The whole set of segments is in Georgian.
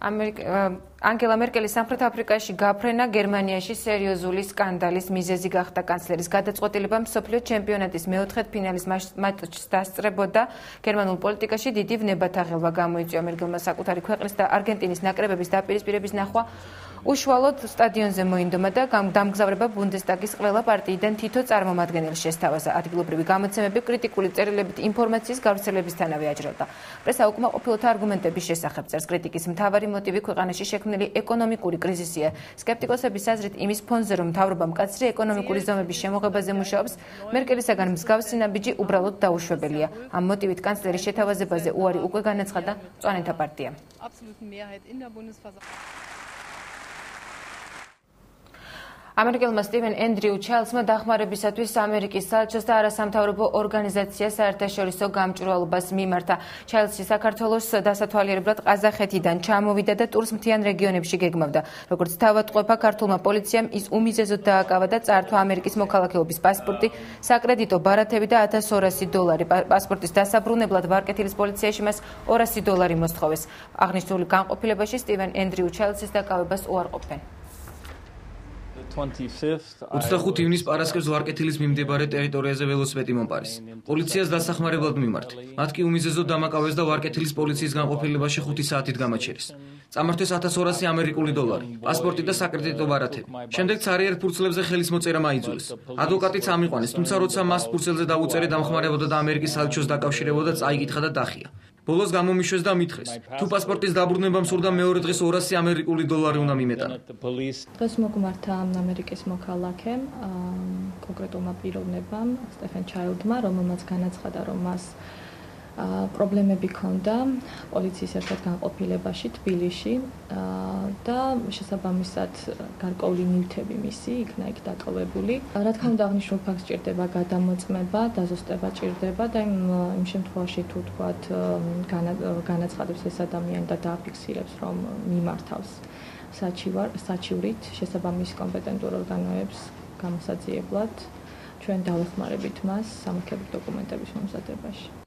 ანგელა მერკელის სამხრეთ აფრიკაში გაფრენა გერმანიაში სერიოზული სკანდალის მიზეზი გახდა კანცლერის გადაწყვეტილება მსოფლიო ჩემპიონატის მეოთხედფინალის მატჩს დასწრებოდა. გერმანულ პოლიტიკაში დიდი ვნებათაღელვა გამოიწვია მერკელმა საკუთარი ქვეყნის და არგენტინის ნაკრებების დაპირისპირების ნახვა უშუალოდ სტადიონზე მოინდომა და დამგზავრება ბუნდესტაგის ყველა პარტიიდან თითო წარმომადგენელს შესთავაზა. ადგილობრივი გამოცემები კრიტიკული წერილებით ინფორმაციის გავრცელებისთანავე აჯრედდა. პრესა უკმაყოფილოთა არგუმენტების შესახებ წერს. კრიტიკის მთავარი მოტივი ქვეყანაში შექმნილი ეკონომიკური კრიზისია. სკეპტიკოსების აზრით იმის ფონზე, რომ მთავრობა მკაცრი ეკონომიკური ზომების შემოღებაზე მუშაობს, მერკელისაგან მსგავსი ნაბიჯი უბრალოდ დაუშვებელია. ამ მოტივით კანცლერის შეთავაზებაზე უარი უკვე განაცხადა მწვანეთა პარტიამ. ამერიკელმა სტივენ ენდრიუ ჩაილზმა დახმარებისათვის ამერიკის საელჩოს და არასამთავრობო ორგანიზაცია საერთაშორისო გამჭვირვალობას მიმართა. ჩაილზი საქართველოს დასათვალიერებლად ყაზახეთიდან ჩამოვიდა და ტურს მთიან რეგიონებში გეგმავდა. როგორც თავადყოფა ქართულმა პოლიციამ ის უმიზეზოდ დააკავა და წაართვა ამერიკის მოქალაქეობის პასპორტი, საკრედიტო ბარათები და $1200. პასპორტის დასაბრუნებლად ვარკეთილის პოლიციაში მას $200 მოსთხოვეს. აღნიშნული განყოფილებაში სტივენ ენდრიუ ჩაილზის დაკავებას უარყოფენ. 25 ივნის პარასკევს ვარკეთილის მიმდებარე ტერიტორიაზე ველოსიპედი მომპარის. პოლიციას დასახმარებლად მიმართ. მათ კი უმიზეზოდ დამაკავეს და ვარკეთილის პოლიციის განყოფილებაში 5 საათით გამაჩერეს. წამართვეს $1200 ამერიკული, პასპორტი და საკრედიტო ბარათები. შემდეგ ცარიერ ფურცლებზე ხელის მოწერა მაიძულეს. ადვოკატიც ამიყვანეს, თუმცა როცა მას ფურცელზე დაუწერე, დამხმარებოდა და ამერიკის საელჩოს დაკავშირებოდა, წაიკითხა და დახია. ბოლოს გამომიშვეს და მითხრეს, თუ პასპორტის დაბრუნება მსურდა მეორე დღეს $200 ამერიკული უნდა მიმეტანა. დღეს მოგმართა ამერიკის მოქალაქემ, კონკრეტულმა პიროვნებამ, სტეფენ ჩაილდმა, რომელმაც განაცხადა, რომ მას პრობლემები ჰქონდა პოლიციის ერთ-ერთ განყოფილებაში თბილისში და შესაბამისად გარკვეული ნივთები მისი იქნა იქ დატოვებული. რა თქმა უნდა, აღნიშნულ ფაქტს სჭირდება გადამოწმება, დაზუსტება სჭირდება და იმ შემთხვევაში თუ თქვათ განაცხადებს ეს ადამიანი და დააფიქსირებს, რომ მიმართავს საჩივრით შესაბამის კომპეტენტურ ორგანოებს გამოსაძიებლად, ჩვენ დავეხმარებით მას სამართლებრივი დოკუმენტების მომზადებაში.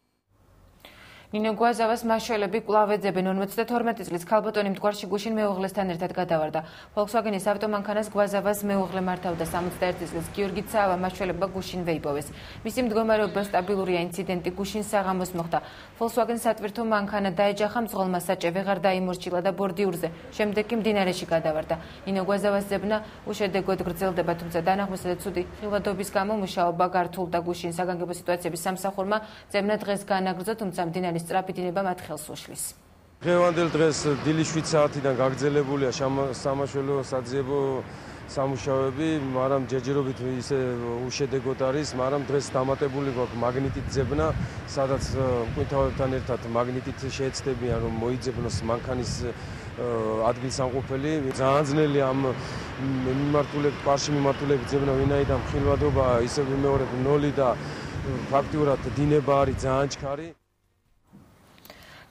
ნინო გვაზავას მაშველები კვლავ ეძებენ. 52 წლის ქალბატონი მტკვარში გუშინ მეუღლესთან ერთად გადავარდა. Volkswagen-ის ავტომანქანას გვაზავას მეუღლე მართავდა. 61 წლის გიორგი ცავა მაშველებმა გუშინ ვეიპოვეს. მისი მდგომარეობა სტაბილურია, ინციდენტი გუშინ საღამოს მოხდა. Volkswagen სატვირთო მანქანა დაეჯახა მძღოლმა საჭე ვეღარ დაიმორჩილა და ბორდიურზე. შემდეგ კი მდინარეში გადავარდა. ნინო გვაზავას ძებნა უშედეგოდ გრძელდება, თუმცა დანახვისა და ცუდი ხილვადობის გამო მუშაობა გართულდა გუშინ საგანგებო სიტუაციების სამსახურმა ძებნა დღეს განაგრძო, თუმცა მდინარის სწრაფი დინება მათ ხელს უშლის. დღევანდელ დღეს დილის 7 საათიდან გაგრძელებულია სამაშველო საძიებო სამუშაოები, მაგრამ ჯერჯერობით ისე უშედეგოდ არის, მაგრამ დღეს დამატებული გვაქვს მაგნიტით ძებნა, სადაც მკვითავებთან ერთად მაგნიტით შეეცდებიან, რომ მოიძებნოს მანქანის ადგილსამყოფელი. ძალიან ძნელი ამ მიმართულებით, პარში მიმართულებით ძებნა, ვინაიდან ხილვადობა ისე ვიმეორებ 0 და ფაქტიურად დინება არის ძალიან ჩქარი.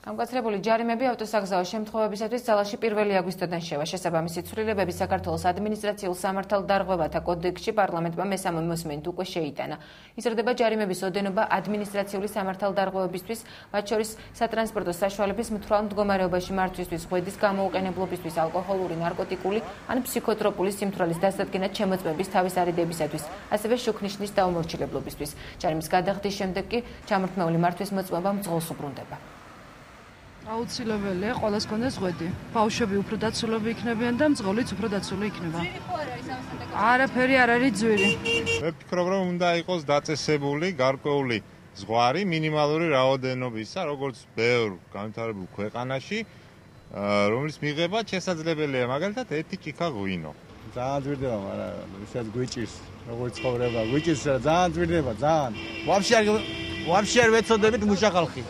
გამკაცრებული ჯარიმები ავტოსაგზაო შემთხვევებისათვის ძალაში 1 აგვისტოდან შევა. შესაბამისი ცვლილებები საქართველოს ადმინისტრაციულ სამართალდარღვევათა კოდექსში პარლამენტმა მესამე მოსმენით უკვე შეიტანა. იზრდება ჯარიმების ოდენობა ადმინისტრაციული სამართალდარღვევებისთვის, მათ შორის სატრანსპორტო საშუალების მთვრალ მდგომარეობაში მართვისთვის, ღვედის გამოუყენებლობისთვის, ალკოჰოლური, ნარკოტიკული ან ფსიქოტროპული სიმთვრალის დასადგენად შემოწმების თავის არიდებისათვის, ასევე შუქნიშნის დაუმორჩილებლობისთვის. ჯარიმის გადახდის შემდეგ კი ჩამორთმეული მართვის მოწმობა მძღოლს უბრუნდება. აუცილებელია ყველას კონდეს ღვედი. ბავშვები უფრო დაცულები იქნებიან და მძღოლიც უფრო დაცული იქნება. არაფერი არ არის ძვირი. მე ვფიქრობ, რომ უნდა იყოს დაწესებული გარკვეული ზღვარი მინიმალური რაოდენობისა, როგორც ბევრ განვითარებულ ქვეყანაში, რომლის მიღება შესაძლებელია, მაგალითად 1 ჭიქა ღვინო. ძალიან ძვირდება, მაგრამ ისაც გვიჭირს, როგორც ცხოვრება, გვიჭირს ძალიან ძვირდება, ძალიან. ვაფშე არ ვეცოდებით მუშა ხალხი.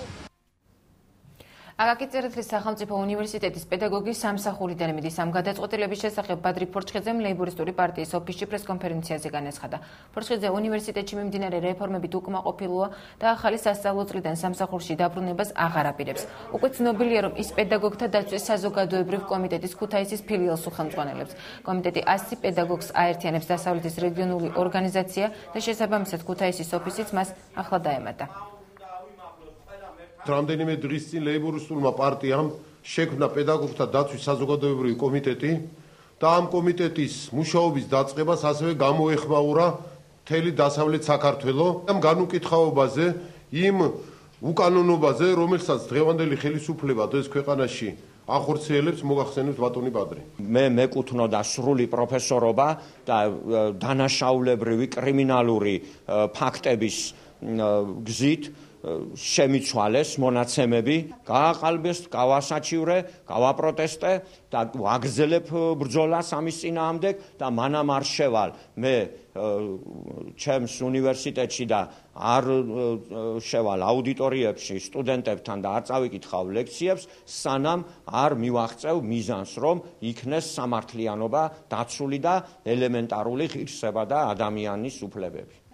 აკაკი წერეთლის სახელმწიფო უნივერსიტეტის პედაგოგის სამსახურიდან მიდის. ამ გადაწყვეტილების შესახებ ბადრი ფორჩხიძემ ლეიბორისტული პარტიის ოფისში პრესკონფერენციაზე განაცხადა. ფორჩხიძე უნივერსიტეტში მიმდინარე რეფორმებით უკმაყოფილოა და ახალი სასწავლო წლიდან სამსახურში დაბრუნებას აღარ აპირებს. უკვე ცნობილია, რომ ის პედაგოგთა დაცვის საზოგადოებრივ კომიტეტის ქუთაისის ფილიალს უხელმძღვანელებს. კომიტეტი 100 პედაგოგს აერთიანებს დასავლეთის რეგიონული ორგანიზაცია და შესაბამისად ქუთაისის ოფისიც მას ახლა დაემატა. რამდენიმე დღის წინ ლეიბორისტულმა პარტიამ შექმნა პედაგოგთა დაცვის საზოგადოებრივი კომიტეტი და ამ კომიტეტის მუშაობის დაწყებას ასევე გამოეხმაურა მთელი დასავლეთ საქართველო ამ განუკითხაობაზე იმ უკანონობაზე, რომელსაც დღევანდელი ხელისუფლება დღეს ქვეყანაში ახორციელებს, მოგახსენებთ ბატონი ბადრი. მე მეკუთვნოდა სრული პროფესორობა და დანაშაულებრივი კრიმინალური ფაქტების გზით შემიცვალეს მონაცემები, გააყალბეს, გავასაჩივრე, გავაპროტესტე და ვაგრძელებ ბრძოლას ამის წინააღმდეგ და მანამ არ შევალ მე ჩემს უნივერსიტეტში და არ შევალ აუდიტორიებში სტუდენტებთან და არ წავიკითხავ ლექციებს, სანამ არ მივაღწევ მიზანს, რომ იქნეს სამართლიანობა დაცული და ელემენტარული ღირსება და ადამიანის უფლებები.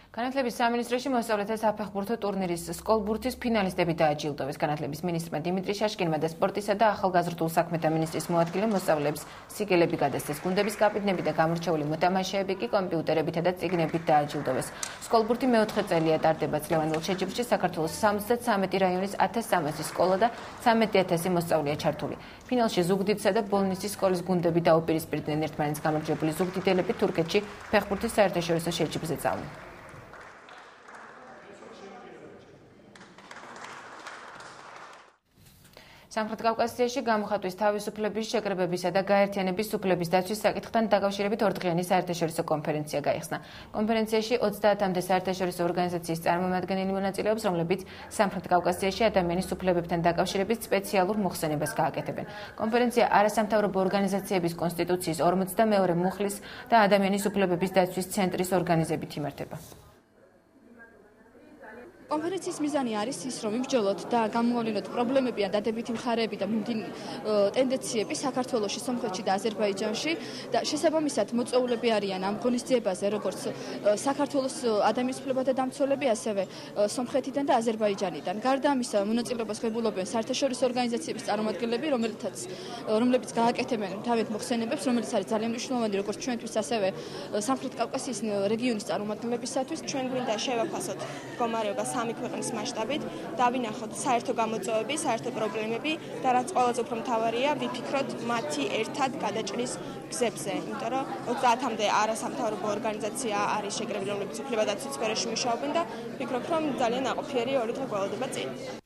განათლების სამინისტროში მოსწავლეთა საფეხბურთო ტურნირის სკოლბურთის ფინალისტები დააჯილდოვეს. განათლების მინისტრმა დიმიტრი შაშკინმა და სპორტისა და ახალგაზრდულ საქმეთა მინისტრის მოადგილემ მოსწავლეებს სიგელები გადასცეს. გუნდების კაპიტნები და გამორჩეული მოთამაშეები კი კომპიუტერებითა და წიგნებით დააჯილდოვეს. სკოლბურთი მეოთხე წელია ტარდება წლევანდელ შეჯიბრში. საქართველოს 73 რაიონის 1300 სკოლა და 13000 მოსწავლეა ჩართული. ფინალში ზუგდიდსა და ბოლნისის სკოლის გუნდები დაუპირისპირდნენ ერთმანეთს. გამარჯვებული ზუგდიდელები თურქეთში ფეხბურთის საერთაშორისო შეჯიბრზე წავდნენ. სამხრეთ კავკასიაში გამოხატვის თავისუფლების, შეკრებებისა და გაერთიანების უფლების დაცვის საკითხთან დაკავშირებით ორდღიანი საერთაშორისო კონფერენცია გაიხსნა. კონფერენციაში 30-მდე საერთაშორისო ორგანიზაციის წარმომადგენელი მონაწილეობს, რომლებიც სამხრეთ კავკასიაში ადამიანის უფლებებთან დაკავშირებით სპეციალურ მოხსენებას გააკეთებენ. კონფერენცია არასამთავრობო ორგანიზაციების კონსტიტუციის 42 მუხლის და ადამიანის უფლებების დაცვის ცენტრის ორგანიზებით იმართება. კონფერენციის მიზანი არის ის, რომ იმსჯელოთ და გამოავლინოთ პრობლემები ან დადებითი მხარეები და ტენდენციები საქართველოში, სომხეთში და აზერბაიჯანში და შესაბამისად მოწვეულები არიან ამ ღონისძიებაზე, როგორც საქართველოს ადამიანის უფლებათა დამცველები, ასევე სომხეთიდან და აზერბაიჯანიდან. გარდა ამისა, მონაწილეობას ღებულობენ საერთაშორისო ორგანიზაციების წარმომადგენლები, რომლებიც გააკეთებენ თავად მოხსენებებს, რომელიც არის ძალიან მნიშვნელოვანი როგორც ჩვენთვის, ასევე სამხრეთ კავკასიის რეგიონის წარმომადგენლებისათვის. ჩვენ გვინდა შევაფასოთ მდგომარეობა სამი ქვეყნის მასშტაბით, დავინახოთ საერთო გამოწვევები, საერთო პრობლემები და რაც ყველაზე უფრო მთავარია, ვიფიქროთ მათი ერთად გადაჭრის გზებზე. იმიტომ რომ 30-მდე არასამთავრობო ორგანიზაცია არის შეკრებილი, რომლებიც უფლებადაცვის სფეროში მუშაობენ და ვფიქრობ, რომ ძალიან ნაყოფიერი ორი დღე გველოდება წინ.